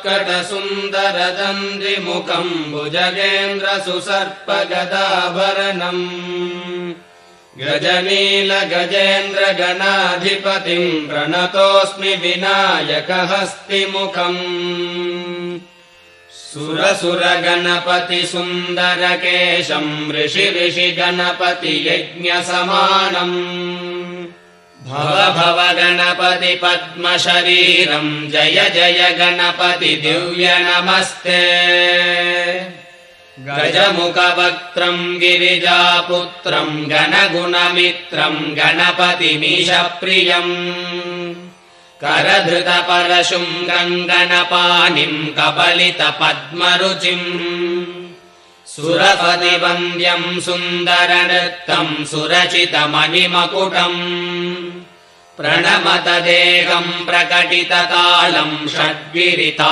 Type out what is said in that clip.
मर्कटसुन्दरदन्दिमुखम् भुजगेन्द्रसुसर्पगदाभरणम् गजनीलगजेन्द्रगणाधिपतिम् प्रणतोऽस्मि विनायकहस्तिमुखम् सुरसुरगणपतिसुन्दरकेशम् ऋषिगणपतियज्ञसमानम् भव भव गणपति पद्मशरीरम् जय जय गणपति दिव्य नमस्ते गजमुखवक्त्रम् गिरिजापुत्रम् गणगुणमित्रम् गणपतिमीशप्रियम् करधृतपरशुम् गङ्गणपाणिम् कपलितपद्मरुचिम् सुरपतिवन्द्यम् सुन्दरनृत्तम् सुरचितमणिमकुटम् प्रणमत देहम् प्रकटितकालम् षड्गिरिता